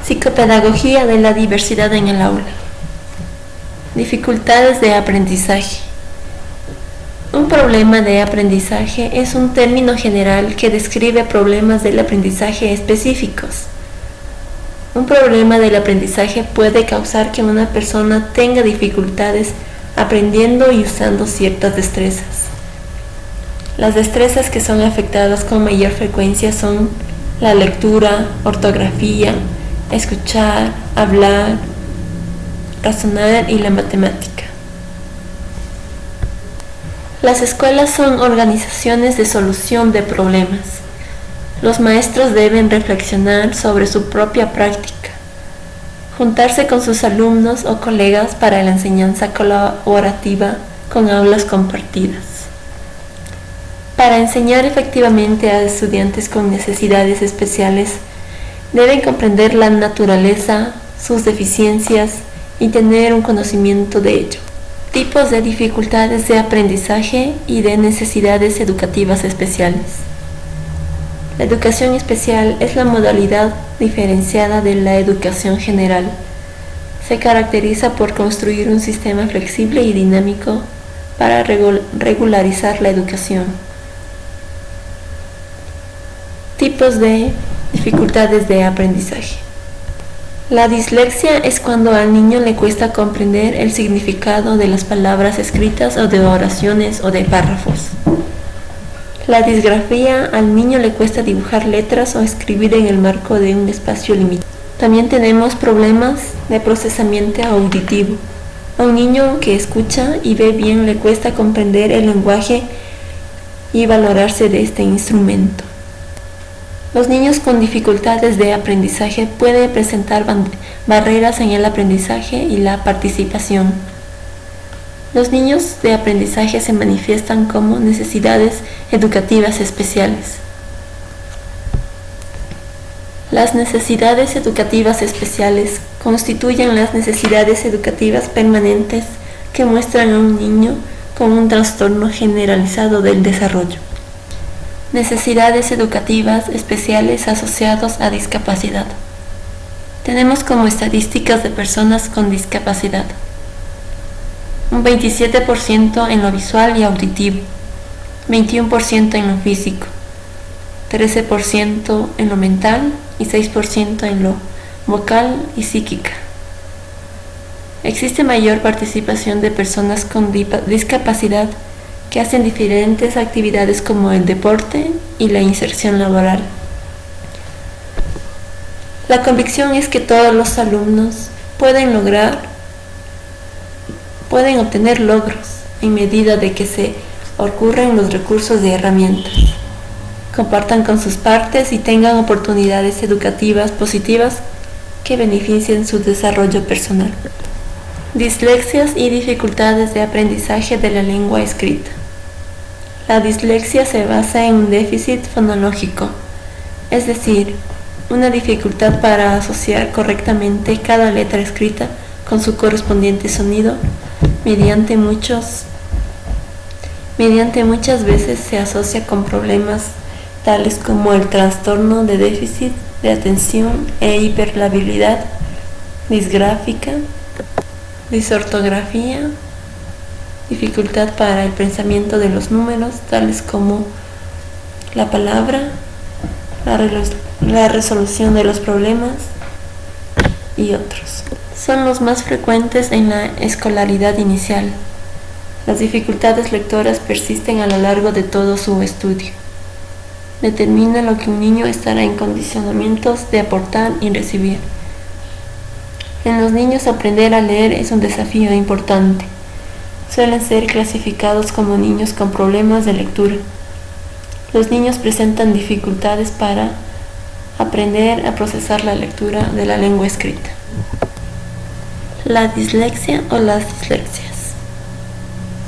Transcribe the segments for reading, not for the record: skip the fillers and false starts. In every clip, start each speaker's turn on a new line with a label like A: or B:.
A: Psicopedagogía de la diversidad en el aula. Dificultades de aprendizaje. Un problema de aprendizaje es un término general que describe problemas del aprendizaje específicos. Un problema del aprendizaje puede causar que una persona tenga dificultades aprendiendo y usando ciertas destrezas. Las destrezas que son afectadas con mayor frecuencia son la lectura, ortografía, escuchar, hablar, razonar y la matemática. Las escuelas son organizaciones de solución de problemas. Los maestros deben reflexionar sobre su propia práctica, juntarse con sus alumnos o colegas para la enseñanza colaborativa con aulas compartidas. Para enseñar efectivamente a estudiantes con necesidades especiales, deben comprender la naturaleza, sus deficiencias y tener un conocimiento de ello. Tipos de dificultades de aprendizaje y de necesidades educativas especiales. La educación especial es la modalidad diferenciada de la educación general. Se caracteriza por construir un sistema flexible y dinámico para regularizar la educación. Tipos de dificultades de aprendizaje. La dislexia es cuando al niño le cuesta comprender el significado de las palabras escritas o de oraciones o de párrafos. La disgrafía, al niño le cuesta dibujar letras o escribir en el marco de un espacio limitado. También tenemos problemas de procesamiento auditivo. A un niño que escucha y ve bien le cuesta comprender el lenguaje y valorarse de este instrumento. Los niños con dificultades de aprendizaje pueden presentar barreras en el aprendizaje y la participación. Los niños de aprendizaje se manifiestan como necesidades educativas especiales. Las necesidades educativas especiales constituyen las necesidades educativas permanentes que muestran a un niño con un trastorno generalizado del desarrollo. Necesidades educativas especiales asociados a discapacidad. Tenemos como estadísticas de personas con discapacidad un 27% en lo visual y auditivo, 21% en lo físico, 13% en lo mental y 6% en lo vocal y psíquica. Existe mayor participación de personas con discapacidad que hacen diferentes actividades como el deporte y la inserción laboral. La convicción es que todos los alumnos pueden obtener logros en medida de que se ocurren los recursos y herramientas, compartan con sus pares y tengan oportunidades educativas positivas que beneficien su desarrollo personal. Dislexias y dificultades de aprendizaje de la lengua escrita. La dislexia se basa en un déficit fonológico, es decir, una dificultad para asociar correctamente cada letra escrita con su correspondiente sonido. Mediante muchas veces se asocia con problemas tales como el trastorno de déficit de atención e hiperlabilidad, disgráfica, disortografía, dificultad para el pensamiento de los números, tales como la palabra, la resolución de los problemas y otros. Son los más frecuentes en la escolaridad inicial. Las dificultades lectoras persisten a lo largo de todo su estudio. Determina lo que un niño estará en condicionamientos de aportar y recibir. En los niños aprender a leer es un desafío importante. Suelen ser clasificados como niños con problemas de lectura. Los niños presentan dificultades para aprender a procesar la lectura de la lengua escrita. La dislexia o las dislexias.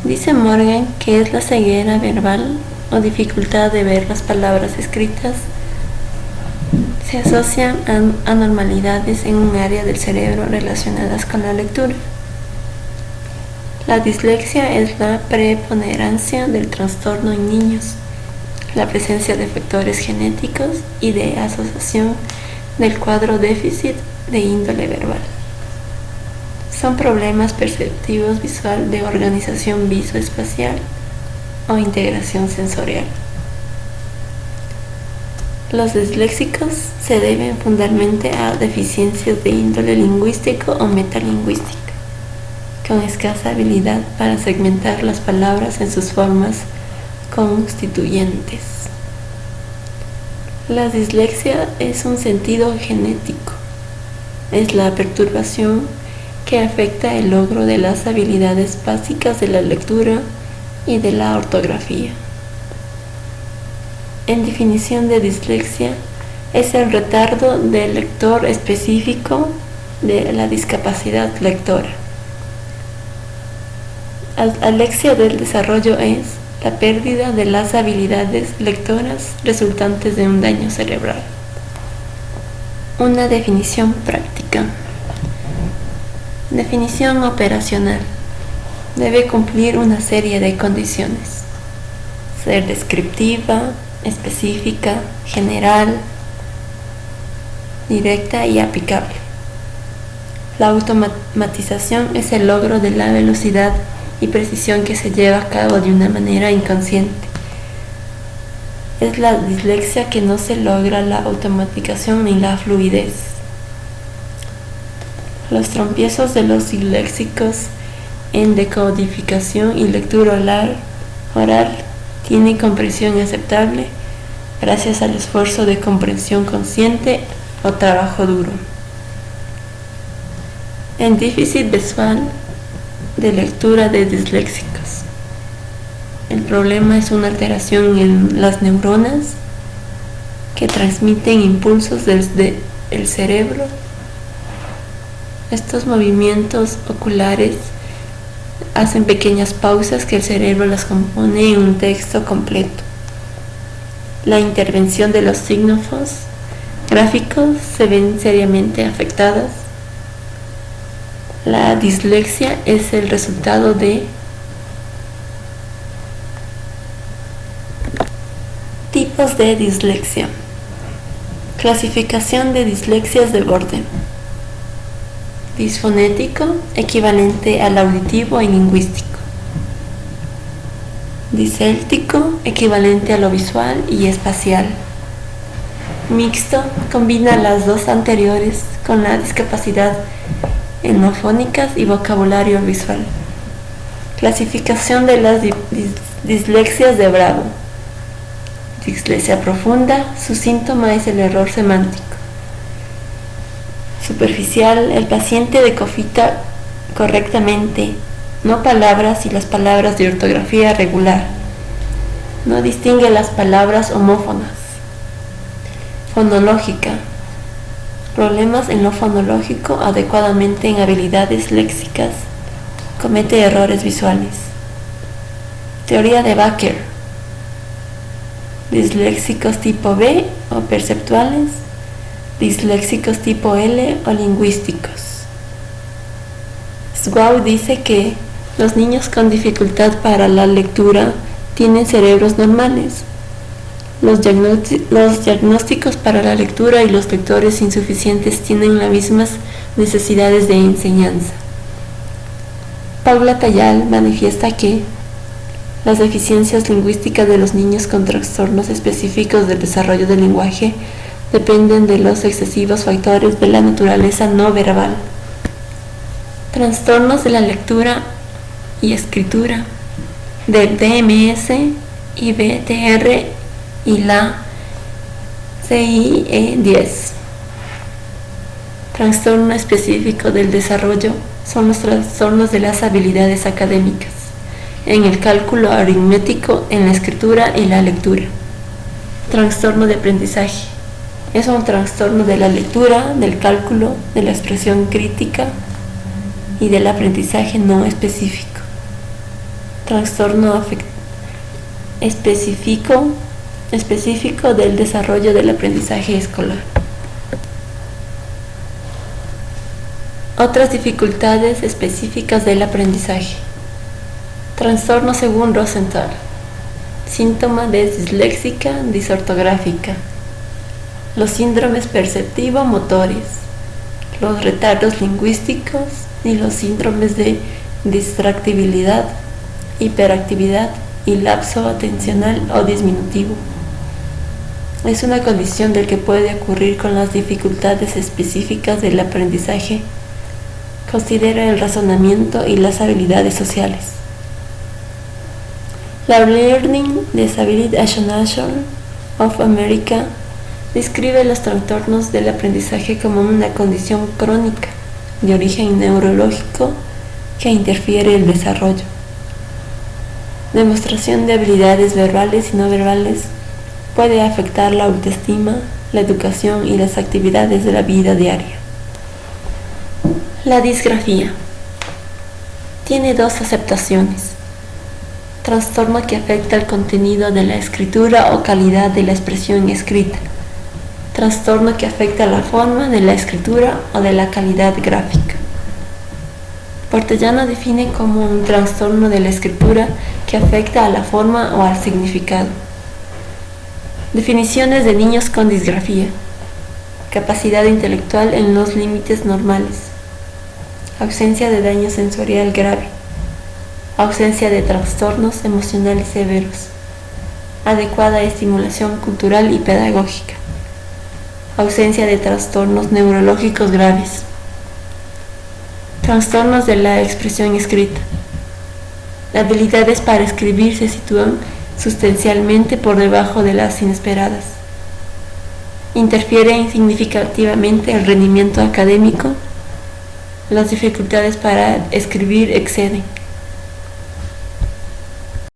A: Dice Morgan que es la ceguera verbal o dificultad de ver las palabras escritas. Se asocian a anormalidades en un área del cerebro relacionadas con la lectura. La dislexia es la preponderancia del trastorno en niños, la presencia de factores genéticos y de asociación del cuadro déficit de índole verbal. Son problemas perceptivos visual de organización visoespacial o integración sensorial. Los disléxicos se deben fundamentalmente a deficiencias de índole lingüístico o metalingüística, con escasa habilidad para segmentar las palabras en sus formas constituyentes. La dislexia es un sentido genético. Es la perturbación que afecta el logro de las habilidades básicas de la lectura y de la ortografía. En definición de dislexia, es el retardo del lector específico de la discapacidad lectora. Alexia del desarrollo es la pérdida de las habilidades lectoras resultantes de un daño cerebral. Una definición práctica. Definición operacional. Debe cumplir una serie de condiciones. Ser descriptiva, específica, general, directa y aplicable. La automatización es el logro de la velocidad y precisión que se lleva a cabo de una manera inconsciente. Es la dislexia que no se logra la automatización ni la fluidez. Los trompiezos de los disléxicos en decodificación y lectura oral tienen comprensión aceptable gracias al esfuerzo de comprensión consciente o trabajo duro. En déficit visual de lectura de disléxicos, el problema es una alteración en las neuronas que transmiten impulsos desde el cerebro. Estos movimientos oculares hacen pequeñas pausas que el cerebro las compone en un texto completo. La intervención de los signos gráficos se ven seriamente afectadas. La dislexia es el resultado de tipos de dislexia. Clasificación de dislexias de borde. Disfonético, equivalente al auditivo y lingüístico. Diséltico, equivalente a lo visual y espacial. Mixto, combina las dos anteriores con la discapacidad enofónicas y vocabulario visual. Clasificación de las dislexias de Bravo. Dislexia profunda, su síntoma es el error semántico. Superficial, el paciente decodifica correctamente, no palabras y las palabras de ortografía regular. No distingue las palabras homófonas. Fonológica. Problemas en lo fonológico adecuadamente en habilidades léxicas. Comete errores visuales. Teoría de Baker. Disléxicos tipo B o perceptuales. Disléxicos tipo L o lingüísticos. Swaw dice que los niños con dificultad para la lectura tienen cerebros normales. Los diagnósticos para la lectura y los lectores insuficientes tienen las mismas necesidades de enseñanza. Paula Tayal manifiesta que las deficiencias lingüísticas de los niños con trastornos específicos del desarrollo del lenguaje dependen de los excesivos factores de la naturaleza no verbal. Trastornos de la lectura y escritura del DMS, IBTR y la CIE-10. Trastorno específico del desarrollo son los trastornos de las habilidades académicas, en el cálculo aritmético, en la escritura y la lectura. Trastorno de aprendizaje. Es un trastorno de la lectura, del cálculo, de la expresión crítica y del aprendizaje no específico. Trastorno específico del desarrollo del aprendizaje escolar. Otras dificultades específicas del aprendizaje. Trastorno según Rosenthal. Síntoma de disléxica disortográfica. los síndromes perceptivo-motores, los retardos lingüísticos y los síndromes de distractibilidad, hiperactividad y lapso atencional o disminutivo. Es una condición del que puede ocurrir con las dificultades específicas del aprendizaje. Considera el razonamiento y las habilidades sociales. La Learning Disability Association of America describe los trastornos del aprendizaje como una condición crónica de origen neurológico que interfiere en el desarrollo, demostración de habilidades verbales y no verbales. Puede afectar la autoestima, la educación y las actividades de la vida diaria. La disgrafía tiene dos aceptaciones: trastorno que afecta el contenido de la escritura o calidad de la expresión escrita, trastorno que afecta la forma de la escritura o de la calidad gráfica. Portellano define como un trastorno de la escritura que afecta a la forma o al significado. Definiciones de niños con disgrafía: capacidad intelectual en los límites normales, ausencia de daño sensorial grave, ausencia de trastornos emocionales severos, adecuada estimulación cultural y pedagógica, ausencia de trastornos neurológicos graves, trastornos de la expresión escrita. Las habilidades para escribir se sitúan sustancialmente por debajo de las inesperadas. Interfieren significativamente el rendimiento académico. Las dificultades para escribir exceden.